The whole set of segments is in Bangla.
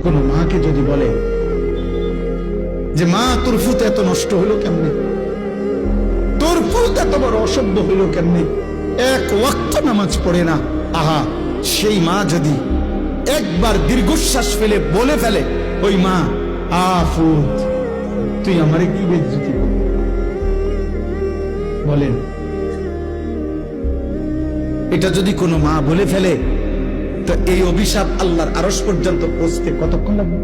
কোন মাকে যদি বলে যে মা তোর ফুত এত নষ্ট হইল কেমনে, তোর ফুত এত বড় অসভ্য হইল কেমনে, এক ওয়াক্ত নামাজ পড়ে না, আহা সেই মা যদি একবার দীর্ঘশ্বাস ফেলে বলে ফেলে, ওই মা ফুত তুই আমারে কি বেজ্জতি বলেন, এটা যদি কোনো মা বলে ফেলে তো এই অভিশাপ আল্লাহর আরশ পর্যন্ত পৌঁছতে কতক্ষণ লাগবে?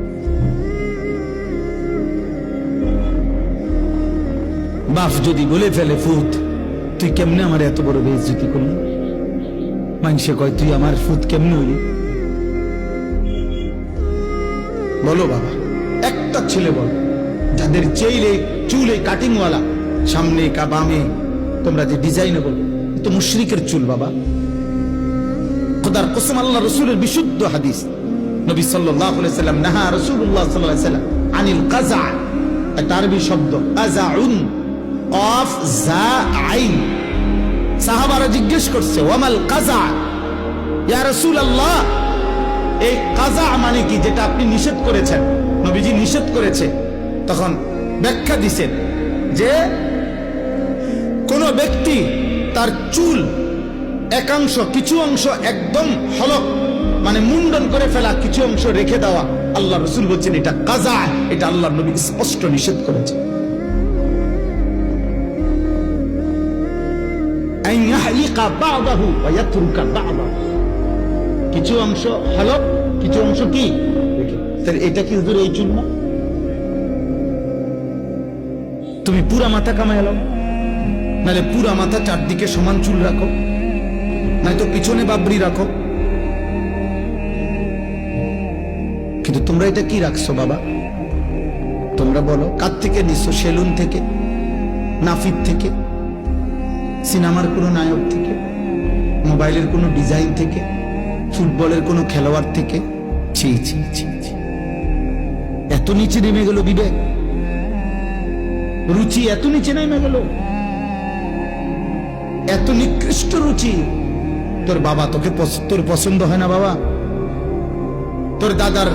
বাপ যদি বলে ফেলে ফুত তুই কেমনে আমার এত বড় বেইজ্জতি করলি, মানুষে কয় তুই আমার ফুত কেমনে হইলি? বলো বাবা, একটা ছেলে বলো যাদের চেইলে চুল এই কাটিংওয়ালা, সামনে কা বামে তোমরা যে ডিজাইনেবল, তো মুশরিকের চুল বাবা। খোদার কসম, আল্লাহ রাসূলের বিশুদ্ধ হাদিস, নবী সাল্লাল্লাহু আলাইহি সাল্লাম নাহা রাসূলুল্লাহ সাল্লাল্লাহু আলাইহি সাল্লাম আনিল কাযা, একটা আরবি শব্দ কাযাউন, কফ জা আইন। সাহাবারা জিজ্ঞেস করছে ওয়ামাল কাযা ইয়া রাসূলুল্লাহ, এই কাযা মানে কি, যেটা আপনি নিষেধ করেছেন, নবীজি নিষেধ করেছে। তখন ব্যাখ্যা দিছেন যে কোন ব্যক্তি তার চুল একাংশ, কিছু অংশ একদম হলক মানে মুন্ডন করে ফেলা, কিছু অংশ রেখে দেওয়া, আল্লাহ রাসূল বলছেন এটা কাযা, এটা আল্লাহর নবী স্পষ্ট নিষেধ করেছেন। আন ইয়াহলিকা বা'দাহু ওয়া ইয়াতরুকা বা'দাহু, কিছু অংশ হলক, কিছু অংশ কি রেখে। তাহলে এটা কি হুজুর এই চুল না? তুমি পুরা মাথা কামায় এলো, নাহলে পুরা মাথা চারদিকে সমান চুল রাখো, নয়তো পিছনে বাবরি রাখো। কিন্তু তোমরা এটা কি রাখছো বাবা? তোমরা বলো কার থেকে নিছো? সেলুন থেকে, নাফিদ থেকে, সিনেমার কোনো নায়ক থেকে, মোবাইলের কোনো ডিজাইন থেকে, ফুটবলের কোনো খেলোয়াড় থেকে? ছি ছি ছি ছি, এত নিচে নেমে গেল বিবেক, রুচি এত নিচে নেমে গেল, এত নিকৃষ্ট রুচি। তোর বাবা তোকে তোর পছন্দ হয় না বাবা? তোর দাদার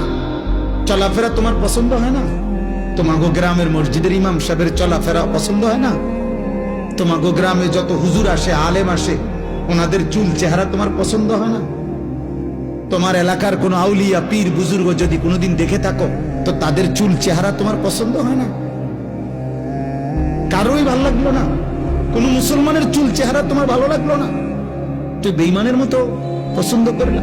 চলাফেরা তোমার পছন্দ হয় না? তোমাগো গ্রামের মসজিদের ইমাম সাহেবের চলাফেরা পছন্দ হয় না? তোমাগো গ্রামে যত হুজুর আসে, আলেম আসে, ওনাদের চুল চেহারা তোমার পছন্দ হয় না? তোমার এলাকার কোন আউলিয়া পীর বুজুর্গ যদি কোনোদিন দেখে থাকো তো তাদের চুল চেহারা তোমার পছন্দ হয় না? কারোই ভালো লাগলো না? কোন মুসলমানের চুল চেহারা তোমার ভালো লাগলো না? তুই বেঈমানের মতো পছন্দ করলা?